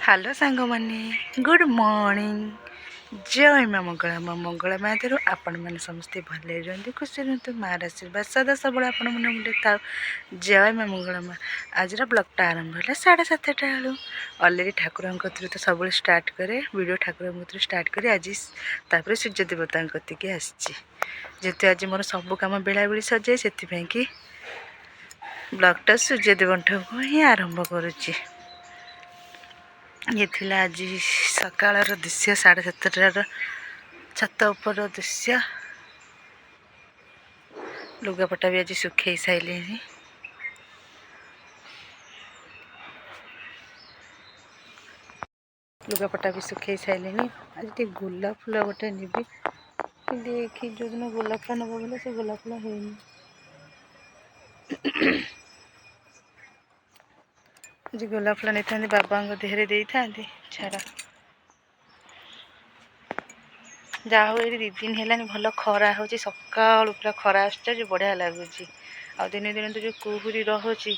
Hello सांग माने good morning जय माँ मंगला माँ मंगला माँ देव आपण मैंने समस्ते भले रुहतु खुशी रुहतु मार आशीर्वाद सदा सब आपण मन मुंडे था जय माँ मंगला माँ आज ब्लॉगटा आरंभ है 7:30 बेलू अलरेडी ठाकुर तो सब स्टार्ट करे वीडियो ठाकुर स्टार्ट करे आज तापर सूर्य देवता कतिक आसती आज मोर सब कम बेला बेली सजाए से कि ब्लॉगटा सूर्य देवठू ही आरंभ करुच्ची ये थिला आज सकाळर दृश्य 7:30 छत उपर दृश्य लुगापटा भी आज सुखे सारे लुगापटा भी सुखे सारे आज टे गोलाप फूल गोटे निबी देखी जो दिन गोलाप फूल नब बोले से गोलाप फूल है जी गोलाप फूल नहीं था बाबा देहरे दे था छाड़ा जहा हो ये 2 दिन है भल खरा हो सका पूरा खरा आस बढ़िया लगुच आ दिन दिन तो जो कुहुरी रोचे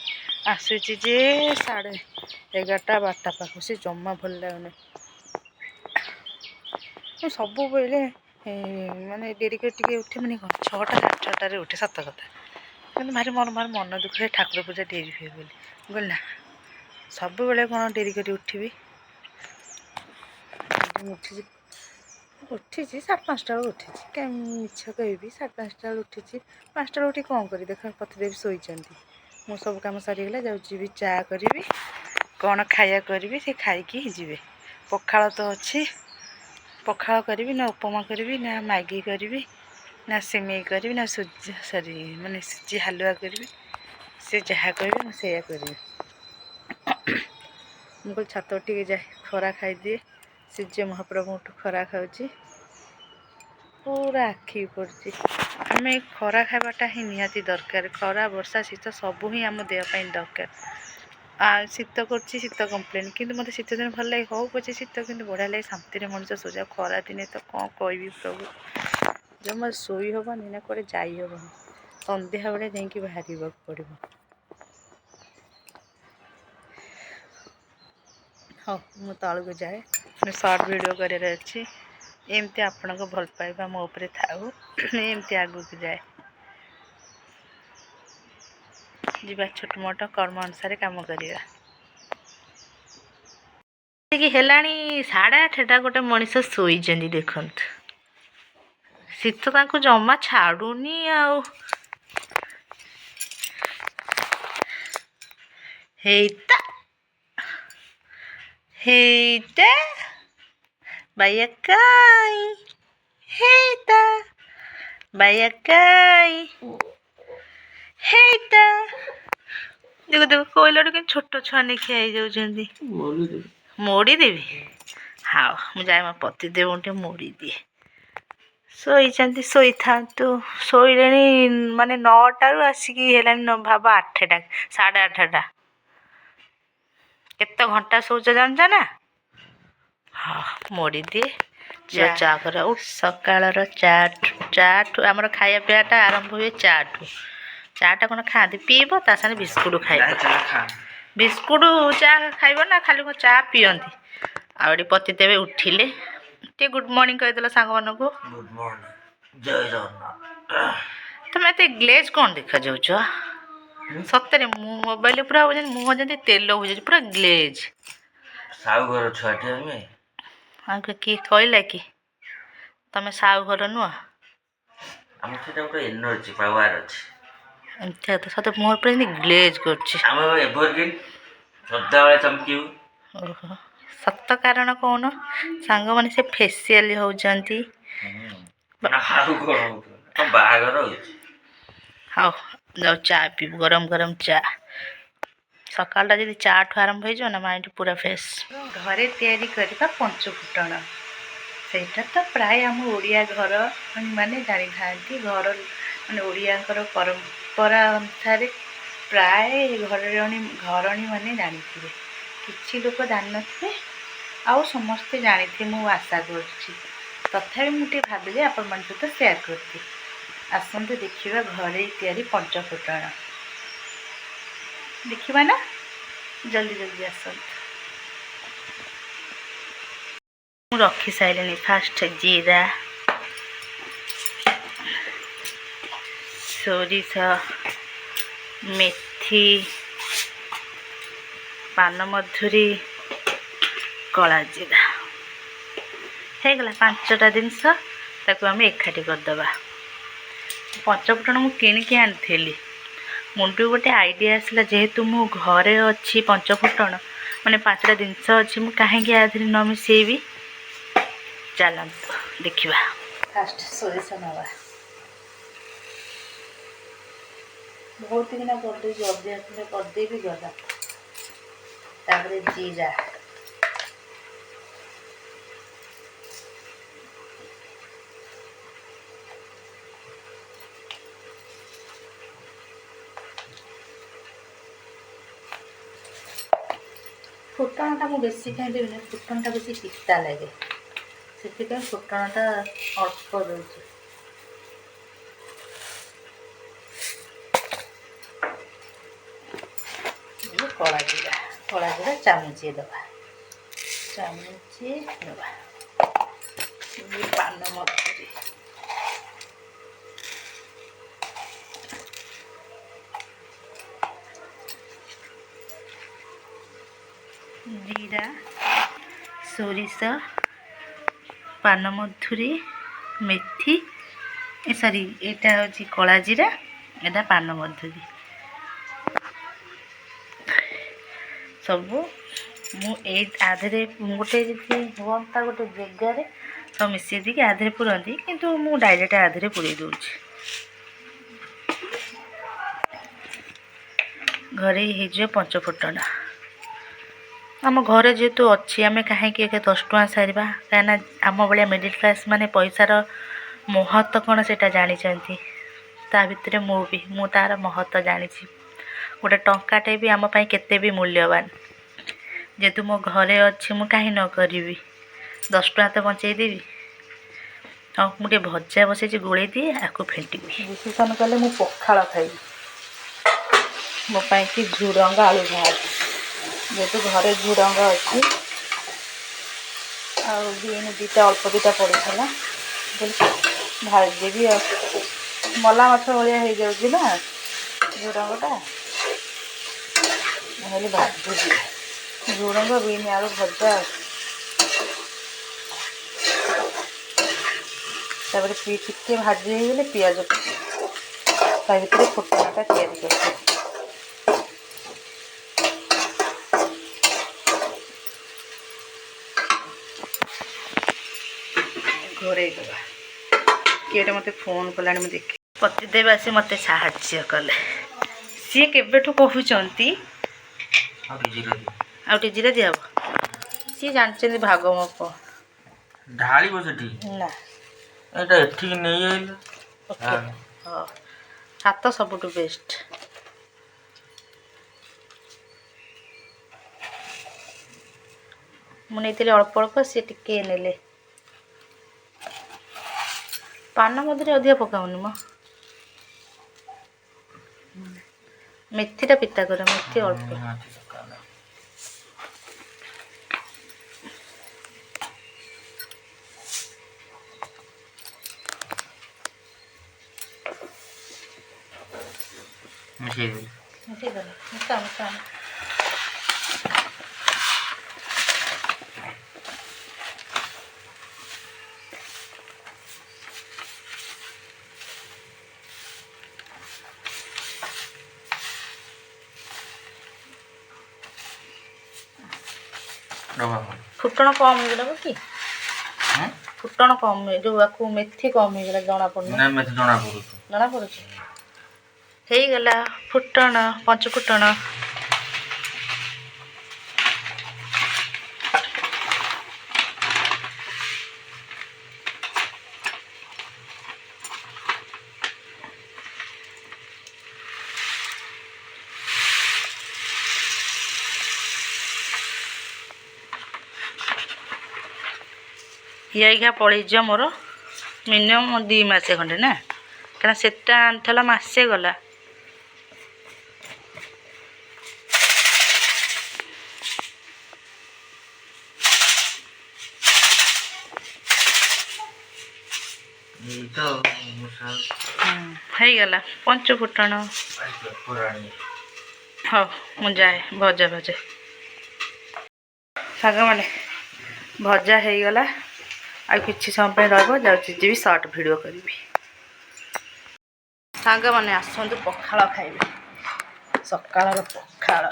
आसूची जे 11:30 12 पाख से जमा भल लगुनि सब बेले माने डेरी कर उठे मैंने 6टा 6:30 उठे सत कथा कि भारी मोर मार मन दुख है ठाकुर पूजा डेरी हुए बोली बोल ना सब बेले कौन डेरी कर उठबी उठी उठी 5:30 उठी कहीं मिछ कह 5:30 उठी 5टा उठी कौन कर देख पतिदेव शोचती मु सब कम सरीगला जाऊँगी चा करी कौन खाया करी से खाई जी पखाड़ तो अच्छी पखाड़ करी ना उपमा करी ना मैगी करी ना सिमेई करी ना सूजी सरी माने सूजी हलुआ करी से जहाँ करी मुझे करी मुझे छत टे जाए खरा खाई दिए सूर्य महाप्रभु खरा खाऊँ पूरा आखि पड़ी आम खरा खावाटा ही निहाती दरकार खरा वर्षा शीत सबू ही आम देहपाई दरकार शीत कर कम्प्लेन कि मत शीत दिन भल लगे हो पचे शीत कि बढ़िया लगे शांति मनुष्य सोचा खरा दिने तो कौन कह प्रभु जमा शोई हेनी ना कड़े जाइबनी सन्ध्या बेले जाकि बाहर पड़ो हाँ मु तलू जाए सर्ट वीडियो कर एमती आपण को भल पाइबा मो उपरे थाऊ एमती आगू को जाए जीवा छोट मोट कर्म अनुसार काम करिया हेलाणी 8:30 गोटे मनीष शोइचंदी देखंतु शीत तांको जमा छाड़ूनी आउ हेइता हेइता बायकाई हेइता बायकाई हेइता देखो देखो कोइला के छोट छुआ ने खियाई जाउछंदी मोड़ी देवी हाँ मु जाए मो पति देव मोड़ी दिए शोइचंदी शोई थांतु शोइलेनी माने 9टारू आसिकी हेलानी न भाव 8टा 8:30 केते घंटा शोच जानछ ना हाँ मोड़ी दिए चा कर सकाळर चाठू आमर खाया पियाटा आरंभ हुए चाटा कौन खाती पीब ता साथे बिस्कुट खाइब बिस्कुट चा खाइब ना खाली को चा पियंती आउडी पति देवे उठिले टे गुड मॉर्निंग कहदेल सांग मान को गुड मॉर्निंग जय जगन्नाथ तुम एते ग्लेज कौन देखा जाउछ सतरे मोबाइल पूरा मुह जमी तेल हो जाए पूरा ग्लेज साउ घर छुआटे हमें आगे किए कहला कि तमें साउ घर नुह आम सेटा गोटे एनर्जी पावर अछि एमती तो सत मुह पर ग्लेज करछि हम एवरग्रीन सदा बेले चमकीउ ओहो सत कारण कौन सांग माने से फेशियल होउचंती हाउ कोन बाहागर होउछ हाउ जाओ चा पी गरम गरम चा सकाळटा जदि चा ठू आरंभ हो ना माइंड पूरा फ्रेश घरे तैयारी करबा पंचफुटण सेटा तो प्राय आम ओडिया घर माने जानी थांती घर माने ओडिया परंपरा अनुसार प्राय घरणी माने जानी थे किछि लोक जान नथिबे आउ समस्ते जानी थे मु आशा करछि तथापि मुझे भाविले आपण मन सहित शेयर करती आसंतु देखिबा घरे तैयारी पंचफुटण देखिबा ना जल्दी जल्दी आसंतु रखी सारे फास्ट जीरा सोरिष मेथी पान मधुरी कला जीरा होगला 5टा जिनस आम एकाठी करदे पंचफुटन मु किणिकी आनी मुंडू गोटे आइडिया आसला जेहेतु मु घरे अच्छी पंचफुटन माने 5टा जिनस अच्छी मु कहीं आधे न मिसेबी चलत देखा फास्ट सोरिष नवा बहुत किना करदे जल्दी आसले करदे भी गला तापर जीरा फुटणटा मुझे बेसी खाई देवी फुटणटा बेसी पिता लगे से फुटणटा अल्प दूसरी कला जीरा चामचे दबा चामचे दबा पान मधुरी जीरा सोरिष पान मधुरी मेथी सॉरी एटा हूँ कला जीरा एटा पान मधुरी सबू मुझे आधे गोटे हाँ गोटे जगार सब मिसई दी आधे पुरंती किंतु मु डायरेक्ट आधे पुरे दूची घरे हो पंचफुटन आम घरे जेहेतु अच्छी आम कहीं 10 टଙ୍କା सारिबा कहीं आम भाया मिडिल क्लास माने पैसार महत्व कौन से जानी ता भितर मु तार महत्व जानी गोटे टंकाटे भी आम केते भी मूल्यवान जेहेतु मो घरे अच्छी मु कहीं न करी 10 टଙ୍କା तो बचेदेवी हाँ मुझे भजा बसई गोले दिए आपको फेंटी डिसीजन कले मु पखाड़ खाइबी मोपाई कि झुडंग आलू भाजी जेहेतु घरे झुडंग अच्छी आईन दीटा अल्प दीटा पड़ता भाजदेवी मला माछ भाया हो जाऊँगी ना झुडंगटा भाजी झुडंग बीन आलू भजा तापर टिके भाजी होगले पियाज ता भर फुटणटा तैयारी कर घोरे दबा किए मत फोन कला देख पतिदेव आसी मत साहाଯ୍य कले सी केबेठू कहते आउटे जीरा दिया सी जानते भाग मो ढाली बसठी ना एटा एठी नहीं आइल हां हाथ सबुठू बेस्ट मुझे अल्प अल्प सी टिके नेले पान मधुरी अधिक पकाऊनी मो मेथीटा पिता कर मेथी अल्प मिसा फुटण कम हो कि फुटण कम जो मेथी कम हो जना पड़ना जना पड़े गला फुटण पंचफुटण ये पलैज मोर मिनिमम 2 मास खंडे ना क्या सेटा आनला मसे गला ଏଇ ତ ହେଇଗଲା ପଞ୍ଚ ଫୁଟଣ। ହଉ ମୁଁ ଯାଏ ଭଜା ଭଜା ସାଙ୍ଗମାନେ ଭଜା ହେଇଗଲା। ଆଉ କିଛି ସମୟ ପାଇଁ ରହିବ, ଯାଉଛି ଯିବି ସର୍ଟ ଭିଡ଼ିଓ କରିବି। ସାଙ୍ଗମାନେ ଆସନ୍ତୁ ପଖାଳ ଖାଇବେ, ସକାଳର ପଖାଳ।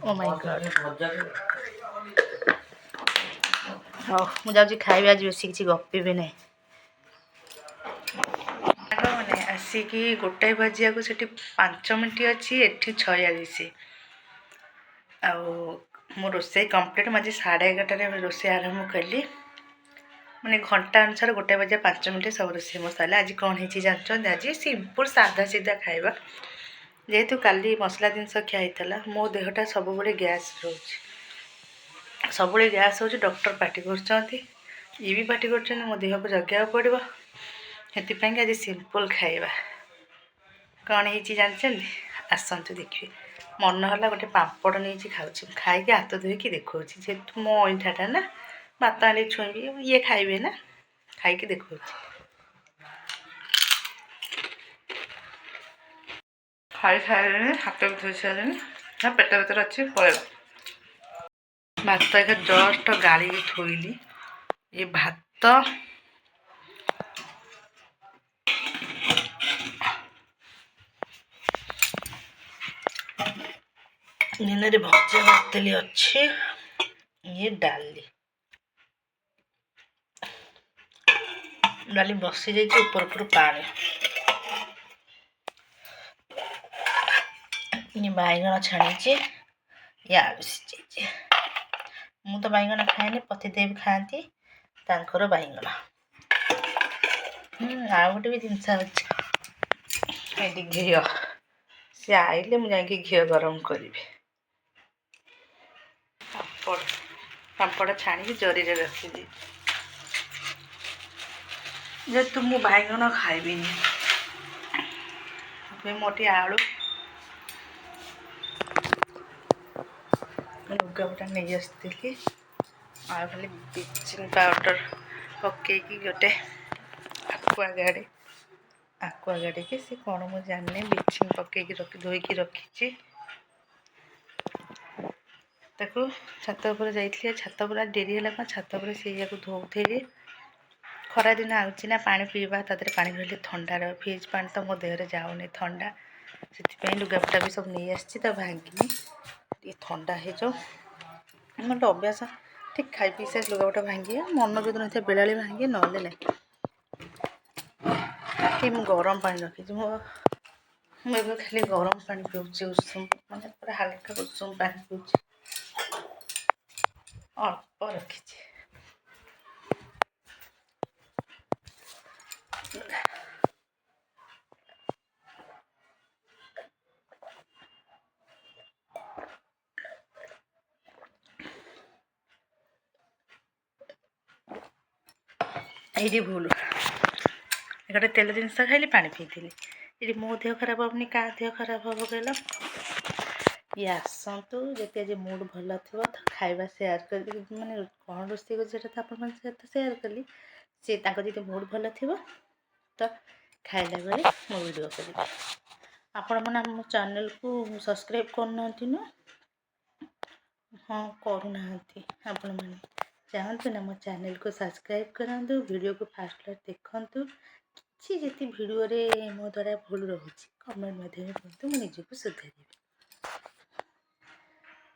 ଓ ମାଇ ଗଡ୍। ହଉ ମୁଁ ଯାଉଛି ଖାଇବି, ଆଜି ବେଶୀ କିଛି ଗପିବି ନାହିଁ। ସାଙ୍ଗମାନେ ଆସିକି 1 ବାଜିବାକୁ ସେଠି 5 ମିନିଟ୍ ଅଛି, ଏଠି 46। ଆଉ ମୋ ରୋଷେଇ କମ୍ପ୍ଲିଟ୍। ମୁଁ ଆଜି 11:30ରେ ରୋଷେଇ ଆରମ୍ଭ କଲି, ମାନେ ଘଣ୍ଟା ଅନୁସାରେ 1 ବାଜିବା 5 ମିନିଟ୍ ସବୁ ରୋଷେଇ ମୋ ସରିଲା। ଆଜି କ'ଣ ହେଇଛି ଜାଣିଛନ୍ତି? ଆଜି ସିମ୍ପଲ୍ ସାଧା ସିଧା ଖାଇବା। ଯେହେତୁ କାଲି ମସଲା ଜିନିଷ ଖିଆ ହେଇଥିଲା, ମୋ ଦେହଟା ସବୁବେଳେ ଗ୍ୟାସ୍ ରହୁଛି, ସବୁବେଳେ ଗ୍ୟାସ୍ ହେଉଛି। ଡକ୍ଟର ପାଟି କରୁଛନ୍ତି, ଇଏ ବି ପାଟି କରୁଛନ୍ତି, ମୋ ଦେହକୁ ଜଗିବାକୁ ପଡ଼ିବ। ସେଥିପାଇଁକି ଆଜି ସିମ୍ପଲ୍ ଖାଇବା। କ'ଣ ହେଇଛି ଜାଣିଛନ୍ତି? ଆସନ୍ତୁ ଦେଖିବେ। ମନ ହେଲା ଗୋଟେ ପାମ୍ପଡ଼ ନେଇଛି ଖାଉଛି, ଖାଇକି ହାତ ଧୋଇକି ଦେଖାଉଛି। ଯେହେତୁ ମୋ ଅଇଁଠାଟା ନା, ଭାତ ଆଣି ଛୁଇଁବି, ଇଏ ଖାଇବେ ନା, ଖାଇକି ଦେଖାଉଛି। ଖାଇ ସାରିଲେଣି, ହାତ ବି ଧୋଇ ସାରିଲେଣି, ନା ପେଟ ଭିତରେ ଅଛି ପଳେଇବ। ଭାତ ଏକା ଜଷ୍ଟ ଗାଳିକି ଥୋଇଲି। ଏ ଭାତ ଦିନରେ ଭଜା ଭାତଲି ଅଛି, ଇଏ ଡାଲି ବସି ଯାଇଛି, ଉପରୁ ପାଣି। ଇଏ ବାଇଗଣ ଛାଣିଛି, ଇଏ ଆଳୁ ସିଝେଇଛି। ମୁଁ ତ ବାଇଗଣ ଖାଏନି, ପତିଦେବ ଖାଆନ୍ତି, ତାଙ୍କର ବାଇଗଣ। ଆଉ ଗୋଟେ ବି ଜିନିଷ ଅଛି, ଏଠି ଘିଅ। ସେ ଆଇଲେ ମୁଁ ଯାଇକି ଘିଅ ଗରମ କରିବି। ପାମ୍ପଡ଼ ଛାଣିକି ଜରିରେ ରଖିବି, ଯେହେତୁ ମୁଁ ବାଇଗଣ ଖାଇବିନି। ମୋଟି ଆଳୁ ଲୁଗାପଟା ନେଇ ଆସିଥିଲି, ଆଉ ଖାଲି ବ୍ଲିଚିଂ ପାଉଡ଼ର ପକେଇକି ଗୋଟେ ଆକ୍ୱାଗାର୍ଡ଼କି ସେ କ'ଣ ମୁଁ ଜାଣିନି, ବ୍ଲିଚିଂ ପକେଇକି ଧୋଇକି ରଖିଛି। ତାକୁ ଛାତ ଉପରେ ଯାଇଥିଲି, ଛାତ ପୁରା ଡେରି ହେଲା କ'ଣ ଛାତ ଉପରେ ସେଇଆକୁ ଧୋଉଥିଲି। ଖରାଦିନ ଆଉଛି ନା, ପାଣି ପିଇବା, ତା ଦେହରେ ପାଣି ରହିଲେ ଥଣ୍ଡାର, ଫ୍ରିଜ୍ ପାଣି ତ ମୋ ଦେହରେ ଯାଉନି ଥଣ୍ଡା। ସେଥିପାଇଁ ଲୁଗାପଟା ବି ସବୁ ନେଇ ଆସିଛି, ତ ଭାଙ୍ଗିନି, ଟିକେ ଥଣ୍ଡା ହେଇଯାଉ। ମୋର ଗୋଟେ ଅଭ୍ୟାସ, ଠିକ୍ ଖାଇ ପିଇ ସେ ଲୁଗାପଟା ଭାଙ୍ଗିବା, ମନ ଯୋଉଦିନ ଥାଏ ବେଳାଳି ଭାଙ୍ଗେ, ନହେଲେ ନାହିଁ। କି ମୁଁ ଗରମ ପାଣି ରଖିଛି, ମୁଁ ଏବେ ଖାଲି ଗରମ ପାଣି ପିଉଛି, ଉଷୁମ, ମାନେ ପୁରା ହାଲକା ଉଷୁମ ପାଣି ପିଉଛି, ଅଳ୍ପ ରଖିଛି। ଏଇଠି ଭୁଲ, ଗୋଟେ ତେଲ ଜିନିଷ ଖାଇଲି, ପାଣି ପିଇଥିଲି। ଏଠି ମୋ ଦେହ ଖରାପ ହେବନି, କାହା ଦେହ ଖରାପ ହେବ କହିଲ? ଇଏ ଆସନ୍ତୁ, ଯଦି ଆଜି ମୁଡ଼ ଭଲ ଥିବ ତ ଖାଇବା ସେୟାର କରିବି, ମାନେ କ'ଣ ରୋଷେଇ କରୁଛି ସେଟା ତ ଆପଣଙ୍କ ସହିତ ସେୟାର କଲି। ସେ ତାଙ୍କ ଯଦି ମୁଡ଼ ଭଲ ଥିବ ତ ଖାଇଲା ବେଳେ ମୁଁ ଭିଡ଼ିଓ କରିବି। ଆପଣମାନେ ଆମ ଚ୍ୟାନେଲକୁ ସବସ୍କ୍ରାଇବ୍ କରୁନାହାନ୍ତି ନା? ହଁ କରୁନାହାନ୍ତି ଆପଣମାନେ, ଚାହାନ୍ତୁ ନା ମୋ ଚ୍ୟାନେଲକୁ ସବସ୍କ୍ରାଇବ୍ କରନ୍ତୁ, ଭିଡ଼ିଓକୁ ଫାଷ୍ଟ ଦେଖନ୍ତୁ। କିଛି ଯଦି ଭିଡ଼ିଓରେ ମୋ ଦ୍ୱାରା ଭୁଲ ରହୁଛି କମେଣ୍ଟ ମାଧ୍ୟମରେ କୁହନ୍ତୁ, ମୁଁ ନିଜକୁ ସୁଧାରିବି।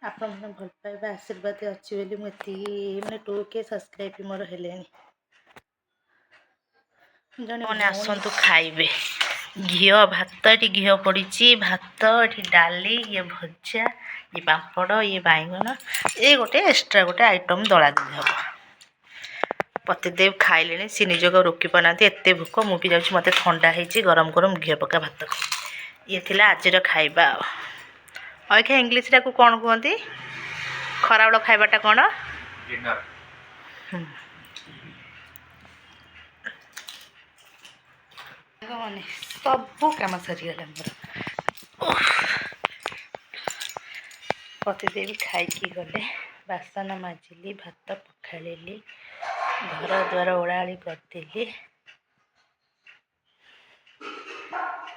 ଆପଣମାନେ ଭଲ ପାଇବା ଆଶୀର୍ବାଦ ଅଛି ବୋଲି ମୁଁ ଏତିକି, ମାନେ 2K ସବସ୍କ୍ରାଇବ୍ ମୋର ହେଲେଣି। ଜଣେ ଆସନ୍ତୁ ଖାଇବେ। ଘିଅ ଭାତ, ଏଠି ଘିଅ ପଡ଼ିଛି, ଭାତ ଏଠି ଡାଲି, ଇଏ ଭଜା, ଇଏ ପାମ୍ପଡ଼, ଇଏ ବାଇଗଣ, ଇଏ ଗୋଟେ ଏକ୍ସଟ୍ରା ଗୋଟେ ଆଇଟମ୍ ଦଳା ଦେଇ ହେବ। ପତିଦେବ ଖାଇଲେଣି, ସେ ନିଜକୁ ରୋକି ପାରୁନାହାନ୍ତି, ଏତେ ଭୋକ। ମୁଁ ବି ଯାଉଛି, ମୋତେ ଥଣ୍ଡା ହେଇଛି, ଗରମ ଗରମ ଘିଅ ପକା ଭାତ। ଇଏ ଥିଲା ଆଜିର ଖାଇବା। ଅଇଖା ଇଂଲିଶଟାକୁ କ'ଣ କୁହନ୍ତି? ଖରାବେଳ ଖାଇବାଟା କ'ଣ? ଡିନର। ସବୁ କାମ ସରିଗଲା ମୋର। ପତିଦେବୀ ଖାଇକି ଗଲେ, ବାସନ ମାଜିଲି, ଭାତ ପଖାଳିଲି, ଘର ଦ୍ୱାର ଓଳାଓଳି କରିଦେଲି,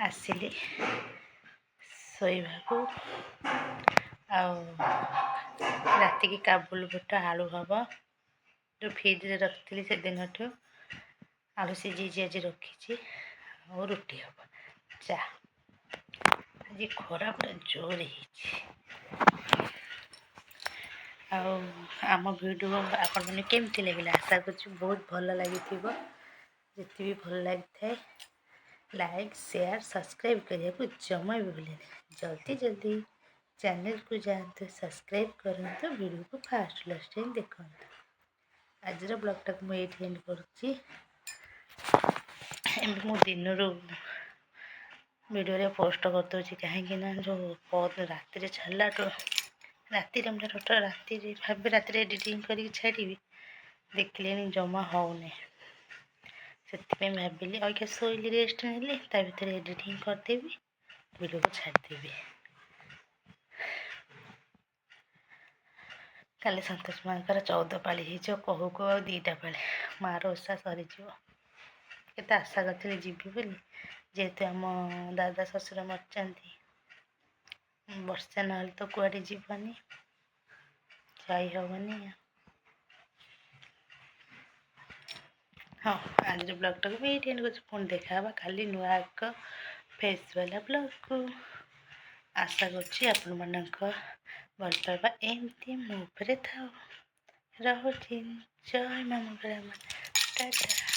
ଆସିଲି ଶୋଇବାକୁ। ଆଉ ରାତିକି କାବୁଲ ବୁଟ ଆଳୁ ହବ, ଯେଉଁ ଫ୍ରିଜରେ ରଖିଥିଲି ସେଦିନଠୁ ଆଳୁ ସିଝେଇଛି ଆଜି ରଖିଛି। ଆଉ ରୁଟି ହବ, ଚା। ଆଜି ଖରା ପୁରା ଜୋରେ ହେଇଛି। ଆଉ ଆମ ଭିଡ଼ିଓ ଆପଣମାନେ କେମିତି ଲାଗିଲା? ଆଶା କରୁଛି ବହୁତ ଭଲ ଲାଗିଥିବ। ଯେତେ ବି ଭଲ ଲାଗିଥାଏ ଲାଇକ୍, ସେୟାର, ସବସ୍କ୍ରାଇବ୍ କରିବାକୁ ଜମା ବି ଭୁଲେନି। ଜଲ୍ଦି ଚ୍ୟାନେଲକୁ ଯାଆନ୍ତୁ, ସବସ୍କ୍ରାଇବ୍ କରନ୍ତୁ, ଭିଡ଼ିଓକୁ ଫାଷ୍ଟ ଲାଷ୍ଟ ଟାଇମ୍ ଦେଖନ୍ତୁ। ଆଜିର ବ୍ଲଗ୍ଟାକୁ ମୁଁ ଏଇଠି ଏଣ୍ଡ କରୁଛି। ଏମିତି ମୁଁ ଦିନରୁ ଭିଡ଼ିଓରେ ପୋଷ୍ଟ କରିଦେଉଛି, କାହିଁକି ନା ଯେଉଁ ରାତିରେ ଛାଡ଼ିଲାଠୁ ରାତିରେ ଭାବେ ରାତିରେ ଏଡ଼ିଟିଂ କରିକି ଛାଡ଼ିବି, ଦେଖିଲେନି ଜମା ହେଉନି। ସେଥିପାଇଁ ଭାବିଲି ଅଇକା ଶୋଇଲି, ରେଷ୍ଟ ନେଲି, ତା ଭିତରେ ଏଡ଼ିଟିଂ କରିଦେବି, ଭିଡ଼ିଓକୁ ଛାଡ଼ିଦେବି। କାଲି ସନ୍ତୋଷୀ ମାଙ୍କର 14 ପାଳି ହେଇଯିବ, କହୁ କହୁ ଆଉ 2ଟା ପାଳି, ମାର ଓଷା ସରିଯିବ। କେତେ ଆଶା କରିଥିଲି ଯିବି ବୋଲି, ଯେହେତୁ ଆମ ଦାଦା ଶ୍ୱଶୁର ମରିଛନ୍ତି, ବର୍ଷେ ନହେଲେ ତ କୁଆଡ଼େ ଯିବନି, ଯାଇ ହେବନି। ହଁ, ଆଜିର ବ୍ଲଗ୍ଟାକୁ ବି ଏଇଠି ଏଣ୍ଡ କରୁଛି। ପୁଣି ଦେଖା ହେବା କାଲି ନୂଆ ଏକ ଫେସ୍ ବାଲା ବ୍ଲଗ୍କୁ। ଆଶା କରୁଛି ଆପଣମାନଙ୍କ ଭଲ ପାଇବା ଏମିତି ମୋ ଉପରେ ଥାଉ। ରହୁଛି। ଜୟ ମା ମଙ୍ଗଳା। ଟାଟା।